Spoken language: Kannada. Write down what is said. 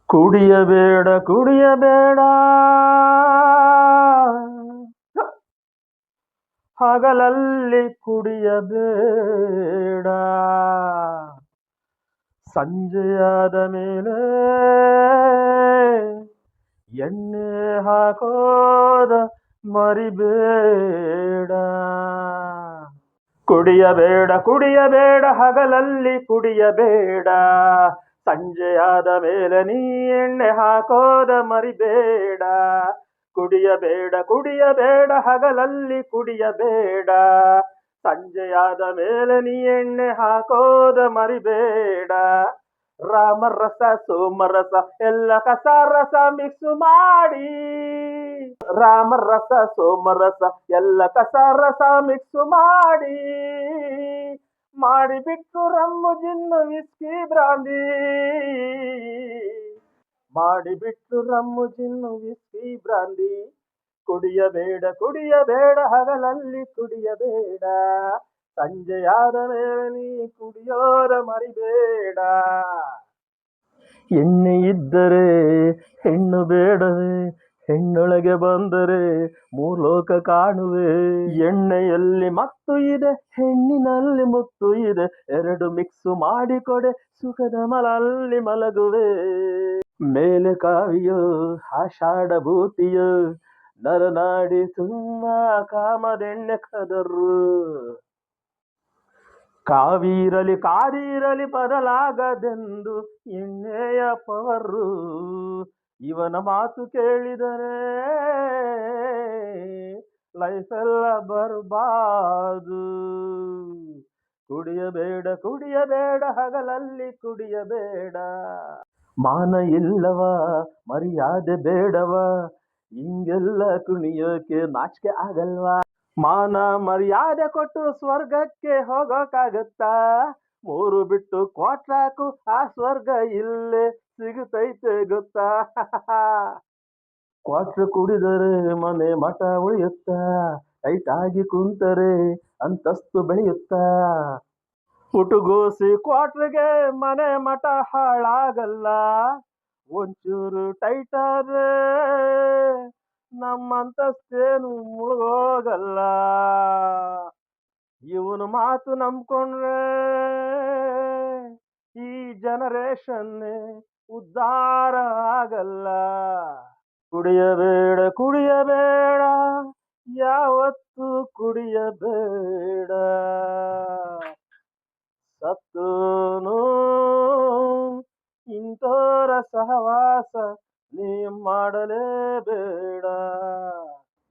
ಕುಡಿಯಬೇಡ ಕುಡಿಯಬೇಡ ಹಗಲಲ್ಲಿ ಕುಡಿಯಬೇಡ, ಸಂಜೆಯಾದ ಮೇಲೆ ಎಣ್ಣೆ ಹಾಕೋದ ಮರಿಬೇಡ. ಕುಡಿಯಬೇಡ ಕುಡಿಯಬೇಡ ಹಗಲಲ್ಲಿ ಕುಡಿಯಬೇಡ, ಸಂಜೆಯಾದ ಮೇಲೆ ನೀ ಎಣ್ಣೆ ಹಾಕೋದ ಮರಿಬೇಡ. ಕುಡಿಯಬೇಡ ಕುಡಿಯಬೇಡ ಹಗಲಲ್ಲಿ ಕುಡಿಯಬೇಡ, ಸಂಜೆಯಾದ ಮೇಲೆ ನೀ ಎಣ್ಣೆ ಹಾಕೋದ ಮರಿಬೇಡ. ರಾಮರಸ ಸೋಮರಸ ಎಲ್ಲ ಕಸರಸ ಮಿಕ್ಸ್ ಮಾಡಿ, ರಾಮರಸ ಸೋಮರಸ ಎಲ್ಲ ಕಸರಸ ಮಿಕ್ಸ್ ಮಾಡಿಬಿಟ್ಟು ರಮ್ಮು ಜಿನ್ನು ವಿಸ್ಕಿ ಬ್ರಾಂದಿ, ಮಾಡಿಬಿಟ್ಟು ರಮ್ಮು ಜಿನ್ನು ವಿಸ್ಕಿ ಬ್ರಾಂದಿ. ಕುಡಿಯಬೇಡ ಕುಡಿಯಬೇಡ ಹಗಲಲ್ಲಿ ಕುಡಿಯಬೇಡ, ಸಂಜೆಯಾದ ಮೇಲೆ ನೀ ಕುಡಿಯೋರ ಮರಿಬೇಡ. ಎಣ್ಣೆ ಇದ್ದರೆ ಹೆಣ್ಣು ಬೇಡವೇ, ಹೆಣ್ಣೊಳಗೆ ಬಂದರೆ ಮೂಲೋಕ ಕಾಣುವೆ. ಎಣ್ಣೆಯಲ್ಲಿ ಮತ್ತು ಇದೆ ಹೆಣ್ಣಿನಲ್ಲಿ ಮುತ್ತು ಇದೆ, ಎರಡು ಮಿಕ್ಸ್ ಮಾಡಿಕೊಡೆ ಸುಖದ ಮಲಲ್ಲಿ ಮಲಗುವೆ. ಮೇಲೆ ಕಾವಿಯೋ ಆಷಾಢ ಭೂತಿಯೋ, ನರನಾಡಿ ತುಂಬಾ ಕಾಮದೆಣ್ಣೆ ಕದರು. ಕಾವಿರಲಿ ಕಾದಿರಲಿ ಬದಲಾಗದೆಂದು ಎಣ್ಣೆಯ ಪವರು, ಇವನ ಮಾತು ಕೇಳಿದರೆ ಲೈಫೆಲ್ಲ ಬರ್ಬಾದು. ಕುಡಿಯಬೇಡ ಕುಡಿಯಬೇಡ ಹಗಲಲ್ಲಿ ಕುಡಿಯಬೇಡ, ಮಾನ ಇಲ್ಲವ ಮರ್ಯಾದೆ ಬೇಡವ, ಹಿಂಗೆಲ್ಲ ಕುಣಿಯೋಕೆ ನಾಚಿಕೆ ಆಗಲ್ವಾ. ಮಾನ ಮರ್ಯಾದೆ ಕೊಟ್ಟು ಸ್ವರ್ಗಕ್ಕೆ ಹೋಗೋಕ್ಕಾಗತ್ತಾ, ಮೂರು ಬಿಟ್ಟು ಕ್ವಾಟ್ರಾಕು ಆ ಸ್ವರ್ಗ ಇಲ್ಲೇ ಸಿಗುತ್ತೈತೆ ಗೊತ್ತಾ. ಕ್ವಾಟ್ರ್ ಕುಡಿದರೆ ಮನೆ ಮಠ ಉಳಿಯುತ್ತಾ, ಟೈಟ್ ಆಗಿ ಕುಂತರೆ ಅಂತಸ್ತು ಬೆಳೆಯುತ್ತಾ. ಪುಟುಗೋಸಿ ಕ್ವಾಟ್ರಿಗೆ ಮನೆ ಮಠ ಹಾಳಾಗಲ್ಲ, ಒಂಚೂರು ಟೈಟ್ ಆದ್ರೆ ನಮ್ಮಂತಸ್ತೇನು ಮುಳುಗೋಗಲ್ಲ. ಇವನು ಮಾತು ನಂಬ್ಕೊಂಡ್ರೆ ಈ ಜನರೇಷನ್ನೇ ಉದ್ಧಾರ ಆಗಲ್ಲ. ಕುಡಿಯಬೇಡ ಕುಡಿಯಬೇಡ ಯಾವತ್ತು ಕುಡಿಯಬೇಡ, ಸತ್ತೂನು ಇಂಥೋರ ಸಹವಾಸ ನೀ ಮಾಡಲೇಬೇಡ.